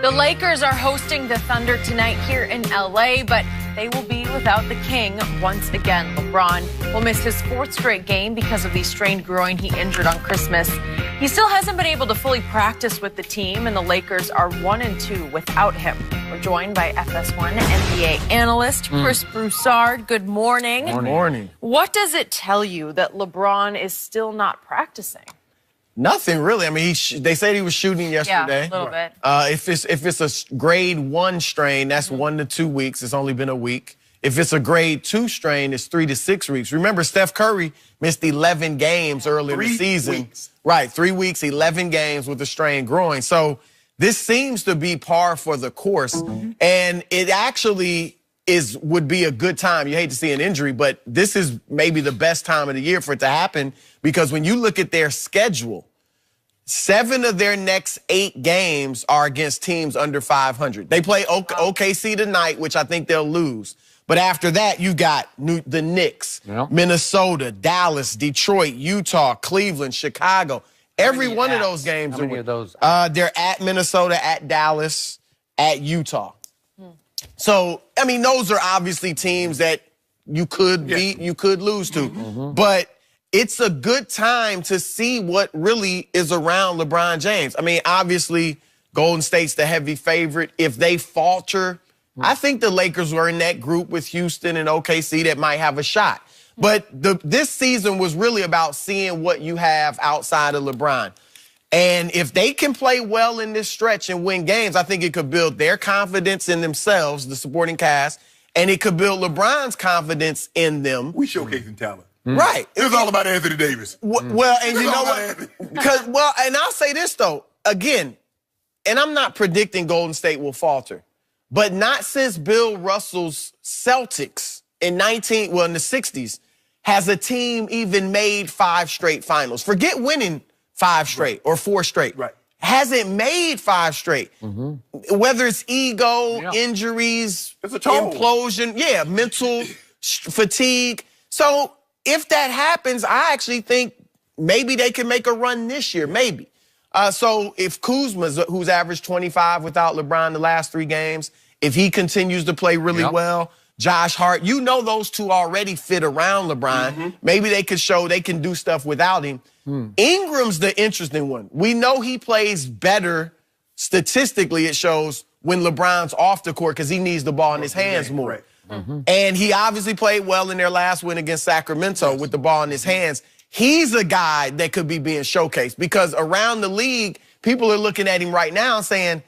The Lakers are hosting the Thunder tonight here in LA, but they will be without the king once again. LeBron will miss his fourth straight game because of the strained groin he injured on Christmas. He still hasn't been able to fully practice with the team, and the Lakers are 1-2 without him. We're joined by FS1 NBA analyst Chris Broussard. Good morning. Good morning. What does it tell you that LeBron is still not practicing? Nothing really. I mean, they said he was shooting yesterday. Yeah, a little bit. If it's a grade 1 strain, that's 1 to 2 weeks. It's only been a week. If it's a grade 2 strain, it's 3 to 6 weeks. Remember, Steph Curry missed 11 games earlier in the season. 3 weeks. Right, 3 weeks, 11 games with a strained groin. So this seems to be par for the course, and it actually would be a good time. You hate to see an injury, but this is maybe the best time of the year for it to happen, because when you look at their schedule, 7 of their next 8 games are against teams under 500. They play OKC tonight, which I think they'll lose. But after that, you got the Knicks, Minnesota, Dallas, Detroit, Utah, Cleveland, Chicago. Every one of those games. How many of those? They're at Minnesota, at Dallas, at Utah. So, I mean, those are obviously teams that you could beat, you could lose to. But it's a good time to see what really is around LeBron James. I mean, obviously, Golden State's the heavy favorite. If they falter, I think the Lakers were in that group with Houston and OKC that might have a shot. But this season was really about seeing what you have outside of LeBron. And if they can play well in this stretch and win games, I think it could build their confidence in themselves, the supporting cast, and it could build LeBron's confidence in them. We showcasing talent. Right. It was all about Anthony Davis. Well, and you know what? And I'll say this, though, again, and I'm not predicting Golden State will falter, but not since Bill Russell's Celtics in the 60s has a team even made 5 straight finals. Forget winning 5 straight or 4 straight. Right. Hasn't made 5 straight. Whether it's ego, injuries, it's a toll. Implosion, mental fatigue. So if that happens, I actually think maybe they can make a run this year, maybe. So if Kuzma, who's averaged 25 without LeBron the last 3 games, if he continues to play really well, Josh Hart, you know those two already fit around LeBron. Maybe they could show they can do stuff without him. Ingram's the interesting one. We know he plays better statistically, it shows, when LeBron's off the court because he needs the ball in his hands more. And he obviously played well in their last win against Sacramento with the ball in his hands. He's a guy that could be being showcased because around the league, people are looking at him right now saying,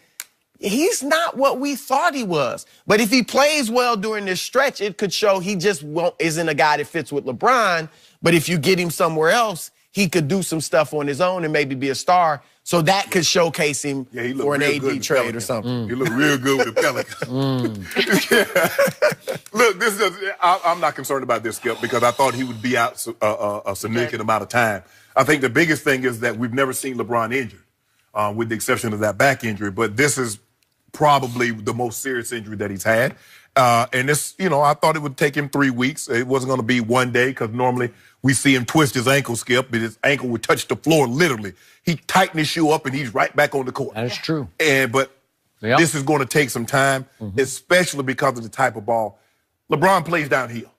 he's not what we thought he was. But if he plays well during this stretch, it could show he just isn't a guy that fits with LeBron. But if you get him somewhere else, he could do some stuff on his own and maybe be a star. So that could showcase him for an AD trade or something. He looked real good with the Pelicans. Look, I'm not concerned about this, Skip, because I thought he would be out a significant amount of time. I think the biggest thing is that we've never seen LeBron injured, with the exception of that back injury. But this is probably the most serious injury that he's had. And this, I thought it would take him 3 weeks. It wasn't going to be 1 day because normally we see him twist his ankle, Skip, but his ankle would touch the floor literally. He tightened his shoe up and he's right back on the court. That is true. But this is going to take some time, especially because of the type of ball. LeBron plays downhill.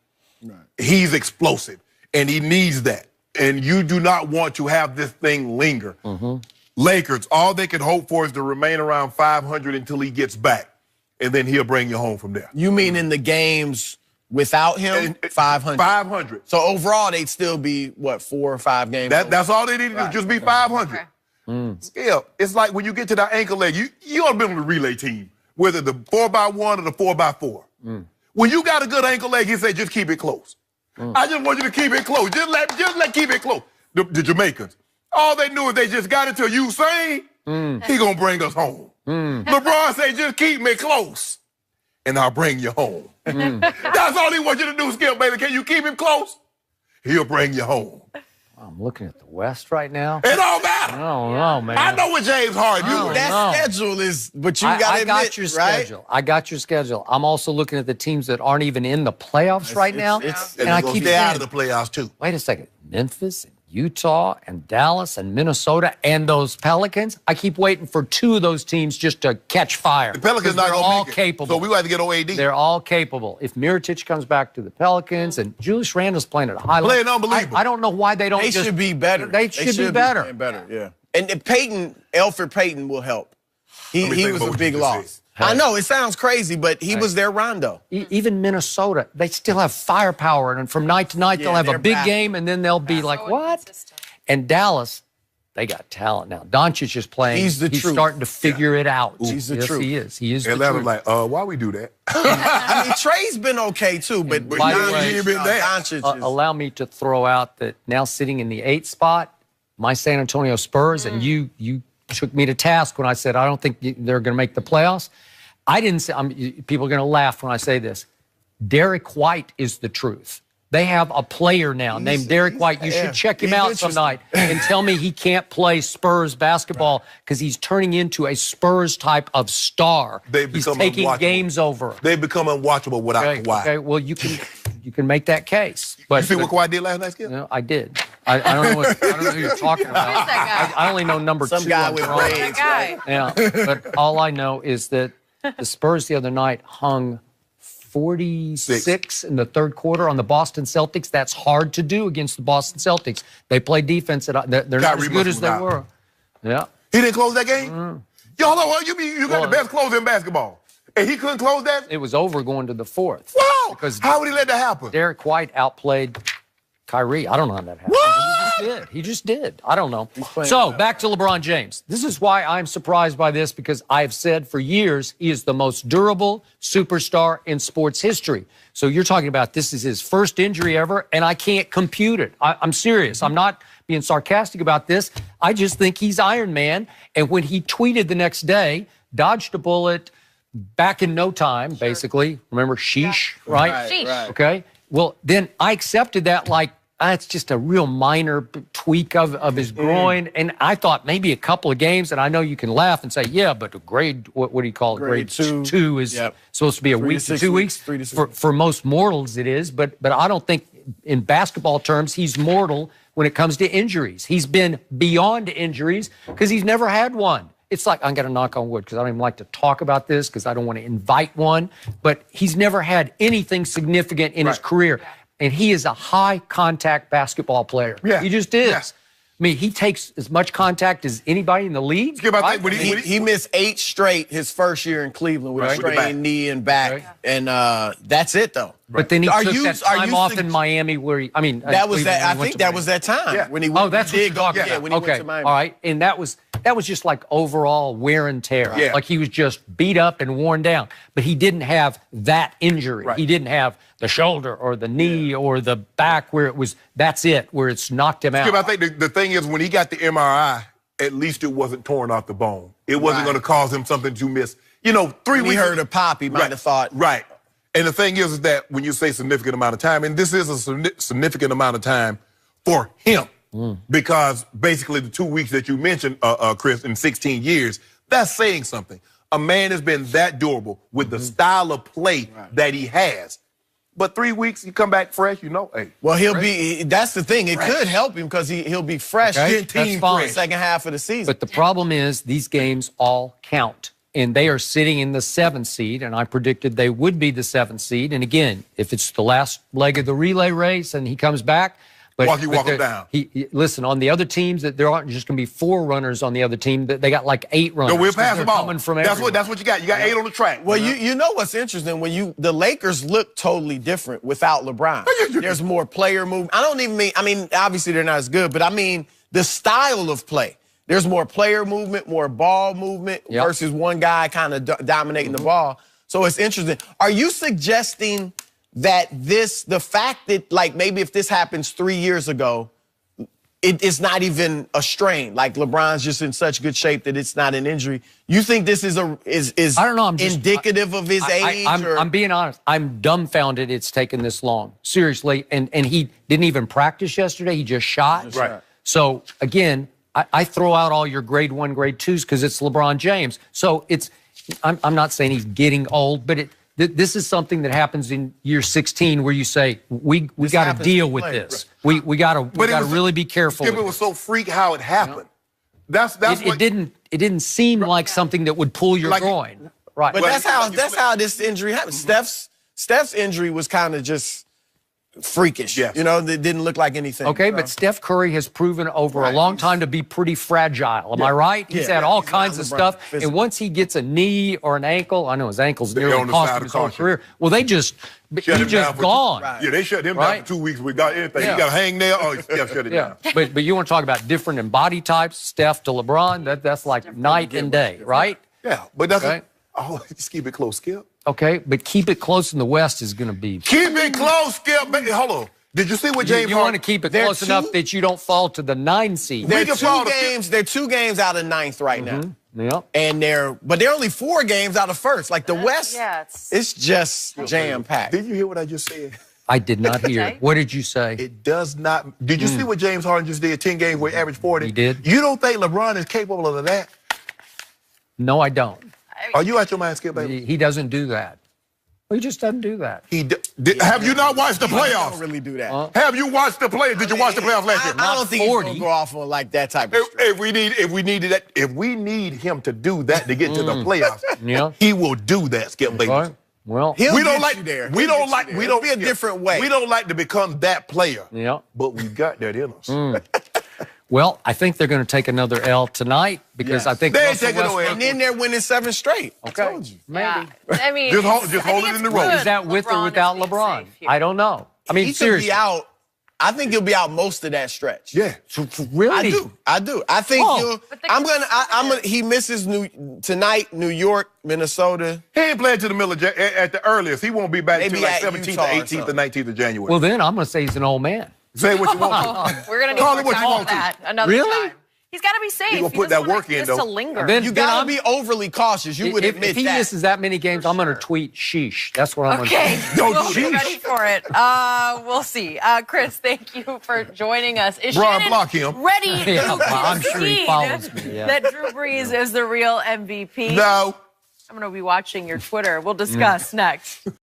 He's explosive, and he needs that. And you do not want to have this thing linger. Lakers, all they can hope for is to remain around 500 until he gets back, and then he'll bring you home from there. You mean in the games without him, 500? 500. So overall, they'd still be, what, 4 or 5 games? That's all they need to do, just be 500. Skip, it's like when you get to that ankle leg, you ought to be on the relay team, whether the 4x1 or the 4x4. When you got a good ankle leg, he said, just keep it close. I just want you to keep it close. Just keep it close. The Jamaicans, all they knew is they just got it to Usain, he gonna bring us home. LeBron said, just keep me close, and I'll bring you home. That's all he wants you to do, Skip, baby. Can you keep him close? He'll bring you home. I'm looking at the West right now. It don't matter. I don't know, man. I know what James Harden do. That schedule is, but you got to admit, I got your schedule. I got your schedule. I'm also looking at the teams that aren't even in the playoffs right now. And I keep stay out of the playoffs, too. Wait a second. Memphis and Utah and Dallas and Minnesota and those Pelicans. I keep waiting for 2 of those teams just to catch fire. The Pelicans not they're gonna all make it. capable. So we got to get on AD. They're all capable. If Mirotic comes back to the Pelicans and Julius Randle's playing at a high level, Playing unbelievable. I don't know why they don't. They should be better. They should be better. Better, yeah. And Peyton, Elfrid Payton will help. He was a big loss. I know, it sounds crazy, but he was their Rondo. Even Minnesota, they still have firepower, and from night to night, they'll have a big game, and then they'll be like, what? And Dallas, they got talent now. Doncic is playing. He's the truth. Starting to figure it out. He's the yes, truth. he is. He is the Atlanta's truth. like, why we do that? I mean, Trey's been okay, too, but by the way, Doncic is... allow me to throw out that now sitting in the 8th spot, my San Antonio Spurs, and you took me to task when I said I don't think they're going to make the playoffs. I didn't say, people are going to laugh when I say this. Derek White is the truth. They have a player now named Derek White. You should check him out some night and tell me he can't play Spurs basketball because he's turning into a Spurs type of star. He's taking games over. They've become unwatchable without Kawhi. Okay, well, you can make that case. But, you see what Kawhi did last night, Skip? No, I did. I don't know who you're talking about. Who's that guy? I only know number 2. Some guy with braids. That guy. Yeah, but all I know is that the Spurs the other night hung 46 in the 3rd quarter on the Boston Celtics. That's hard to do against the Boston Celtics. They play defense. They're not as good as they were. Yeah. He didn't close that game? Y'all know what? You got the best closer in basketball. And he couldn't close that? It was over going to the 4th. Wow! Because how would he let that happen? Derek White outplayed Kyrie. I don't know how that happened. What? He just did. I don't know. So, back to LeBron James. This is why I'm surprised by this, because I've said for years he is the most durable superstar in sports history. So you're talking about this is his first injury ever, and I can't compute it. I'm serious. I'm not being sarcastic about this. I just think he's Iron Man. And when he tweeted the next day, dodged a bullet, back in no time, basically. Remember, sheesh, right? Sheesh. Right. Okay. Well, then I accepted that like, it's just a real minor tweak of his groin. And I thought maybe a couple of games, and I know you can laugh and say, yeah, but a grade, what do you call it? Grade two is supposed to be a week to 2 weeks. 3 to 6 weeks. For most mortals, it is. But I don't think in basketball terms he's mortal when it comes to injuries. He's been beyond injuries because he's never had one. It's like, I'm going to knock on wood because I don't even like to talk about this because I don't want to invite one. But he's never had anything significant in his career. And he is a high-contact basketball player. Yeah. He just is. Yeah. I mean, he takes as much contact as anybody in the league. He missed 8 straight his first year in Cleveland with a strained knee and back. And that's it, though. But then he took that time off in Miami where he, that was that. I think that was that time when he went. That's what you're talking about. when he went to Miami. All right, and that was just like overall wear and tear. Yeah. Like he was just beat up and worn down. But he didn't have that injury. Right. He didn't have the shoulder or the knee or the back where it was. That's it, where it's knocked him out. I think the thing is when he got the MRI, at least it wasn't torn off the bone. It wasn't going to cause him something to miss. 3 weeks. He heard a pop. He might have thought. Right. And the thing is that when you say significant amount of time, and this is a significant amount of time for him, because basically the 2 weeks that you mentioned, Chris, in 16 years, that's saying something. A man has been that durable with the style of play that he has. But 3 weeks, you come back fresh, hey. Well, he'll be, that's the thing. It could help him because he'll be fresh in the second half of the season. But the problem is these games all count. And they are sitting in the 7th seed, and I predicted they would be the 7th seed. And again, if it's the last leg of the relay race and he comes back, walk him down. Listen, on the other teams, that there aren't just going to be 4 runners on the other team. They got like 8 runners. No, we'll pass the ball. That's what you got. You got 8 on the track. Well, you know what's interesting? When the Lakers look totally different without LeBron. There's more player movement. I mean, obviously they're not as good, but I mean the style of play. There's more player movement, more ball movement versus one guy kind of dominating the ball. So it's interesting. Are you suggesting that the fact that, like, maybe if this happens 3 years ago, it's not even a strain? Like, LeBron's just in such good shape that it's not an injury. You think this is I don't know, I'm just indicative of his age? I'm being honest. I'm dumbfounded it's taken this long. Seriously. And he didn't even practice yesterday. He just shot. Right. So, again, I throw out all your grade 1, grade 2s because it's LeBron James. So I'm not saying he's getting old, but This is something that happens in year 16 where you say, we got to deal with this. Right. We got to really be careful. Skip, it was so freak how it happened. That's it didn't seem like something that would pull your groin. Right. But that's how this injury happened. Steph's injury was kind of just freakish. Yes. You know, it didn't look like anything. Okay, but Steph Curry has proven over a long time to be pretty fragile. Am I right? He's had all kinds of stuff. And once he gets a knee or an ankle, I know his ankle's nearly cost him his whole career. Well, he's just gone. Yeah, they shut him down for 2 weeks. We got anything. He got a hang nail. Oh, Steph shut it down. But you want to talk about different in body types, Steph to LeBron, that's like night and day, right? Yeah, but that's just keep it close, Skip. Okay, but keep it close in the West is going to be. Keep it close, Skip. Hold on. Did you see what James? You want to keep it close enough that you don't fall to the 9 seed. They're 2 games out of 9th right now. Yeah. And they're only 4 games out of 1st. Like the West, it's just jam-packed. Did you hear what I just said? I did not hear. What did you say? It does not. Did you see what James Harden just did? 10 games where he averaged 40. He did. You don't think LeBron is capable of that? No, I don't. Are you out your mind, Skip, baby? He doesn't do that. He just doesn't do that. Have you not watched the playoffs? He don't really do that. Have you watched the playoffs? Did you watch the playoffs last year? I don't think he's going to go off on like that type of if we need him to do that to get to the playoffs, he will do that, Skip, baby. Right. Well, we don't be a different way. We don't like to become that player. Yeah. But we got that in us. Well, I think they're going to take another L tonight because I think they're taking away. And then they're winning 7 straight. Okay. I told you. Maybe. Yeah. I mean, just hold it in the road. Is that with or without LeBron? I don't know. I mean, he seriously. could be out. I think he'll be out most of that stretch. Yeah. Really? I do. I think he misses tonight, New York, Minnesota. He ain't playing to the middle at the earliest. He won't be back until like 17th, 18th, or 19th of January. Well, then I'm going to say he's an old man. Say what you want. We're going to need more time on that another time. He's got to be safe. He's going to put that work in, though. To linger. You got to be overly cautious. You would admit that. If he misses that many games, I'm going to tweet sheesh. That's what I'm going to say. We'll be ready for it. We'll see. Chris, thank you for joining us. Is Brian, Shannon block him. ready to I'm sure he follows me. that Drew Brees is the real MVP? No. I'm going to be watching your Twitter. We'll discuss next.